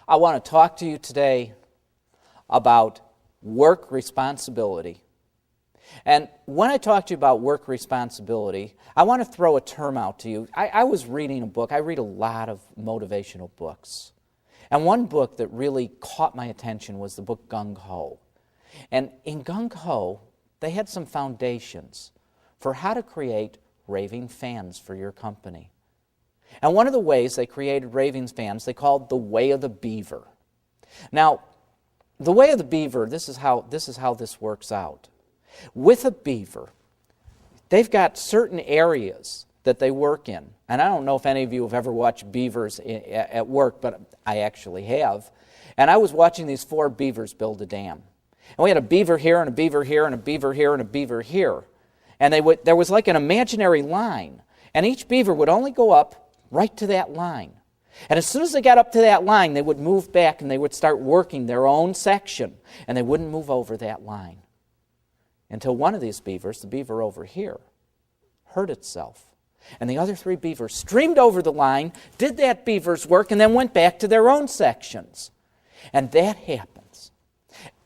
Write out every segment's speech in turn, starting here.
I want to talk to you today about work responsibility. And when I talk to you about work responsibility, I want to throw a term out to you. I was reading a book. I read a lot of motivational books. And one book that really caught my attention was the book Gung Ho. And in Gung Ho, they had some foundations for how to create raving fans for your company. And one of the ways they created raving fans, they called the Way of the Beaver. Now, the Way of the Beaver, this is how this works out. With a beaver, they've got certain areas that they work in. And I don't know if any of you have ever watched beavers at work, but I actually have. And I was watching these 4 beavers build a dam. And we had a beaver here, and a beaver here, and a beaver here, and a beaver here. And there was like an imaginary line. And each beaver would only go up right to that line. And as soon as they got up to that line, they would move back and they would start working their own section. And they wouldn't move over that line. Until one of these beavers, the beaver over here, hurt itself. And the other 3 beavers streamed over the line, did that beaver's work, and then went back to their own sections. And that happens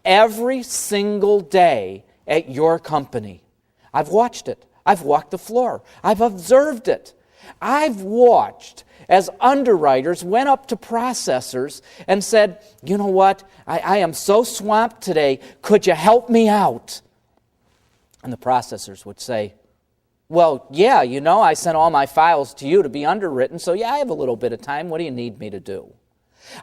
every single day at your company. I've watched it. I've walked the floor. I've observed it. I've watched as underwriters went up to processors and said, you know what, I am so swamped today, could you help me out? And the processors would say, well, yeah, you know, I sent all my files to you to be underwritten, so yeah, I have a little bit of time. What do you need me to do?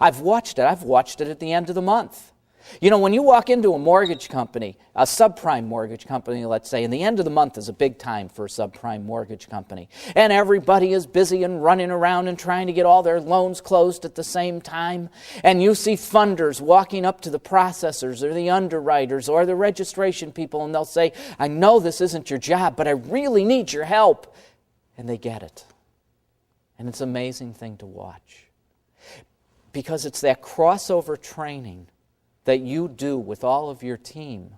I've watched it. I've watched it at the end of the month. You know, when you walk into a mortgage company, a subprime mortgage company, let's say, and the end of the month is a big time for a subprime mortgage company, and everybody is busy and running around and trying to get all their loans closed at the same time, and you see funders walking up to the processors or the underwriters or the registration people, and they'll say, I know this isn't your job, but I really need your help. And they get it. And it's an amazing thing to watch. Because it's that crossover training that you do with all of your team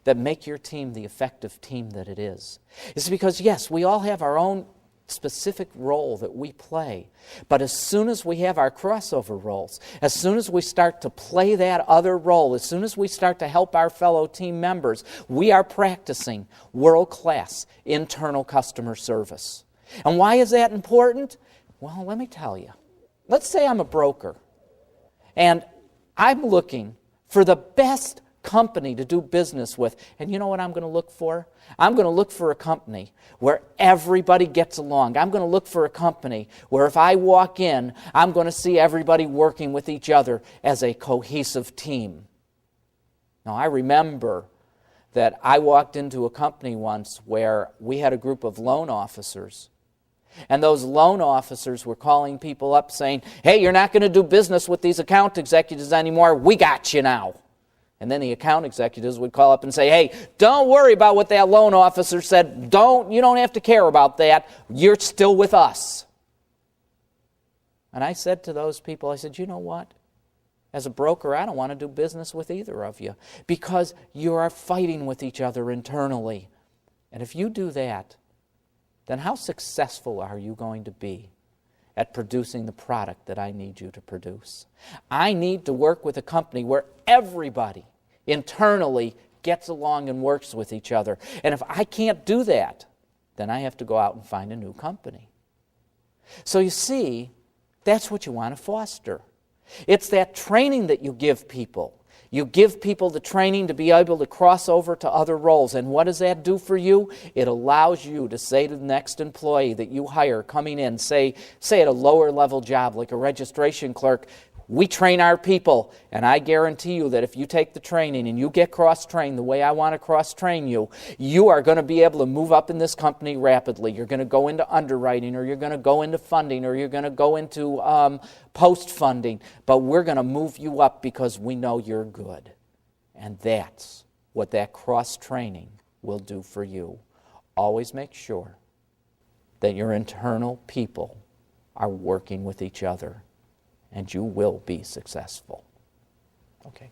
that make your team the effective team that it is. It's because, yes, we all have our own specific role that we play. But as soon as we have our crossover roles, as soon as we start to play that other role, as soon as we start to help our fellow team members, we are practicing world-class internal customer service. And why is that important? Well, let me tell you. Let's say I'm a broker, and I'm looking for the best company to do business with. And you know what I'm going to look for? I'm going to look for a company where everybody gets along. I'm going to look for a company where if I walk in, I'm going to see everybody working with each other as a cohesive team. Now, I remember that I walked into a company once where we had a group of loan officers. And those loan officers were calling people up saying, hey, you're not going to do business with these account executives anymore. We got you now. And then the account executives would call up and say, hey, don't worry about what that loan officer said. You don't have to care about that. You're still with us. And I said to those people, I said, you know what? As a broker, I don't want to do business with either of you because you are fighting with each other internally. And if you do that, then how successful are you going to be at producing the product that I need you to produce? I need to work with a company where everybody internally gets along and works with each other. And if I can't do that, then I have to go out and find a new company. So you see, that's what you want to foster. It's that training that you give people. You give people the training to be able to cross over to other roles. And what does that do for you? It allows you to say to the next employee that you hire coming in, say at a lower level job like a registration clerk, we train our people, and I guarantee you that if you take the training and you get cross-trained the way I want to cross-train you, you are going to be able to move up in this company rapidly. You're going to go into underwriting, or you're going to go into funding, or you're going to go into post-funding, but we're going to move you up because we know you're good. And that's what that cross-training will do for you. Always make sure that your internal people are working with each other, and you will be successful. Okay.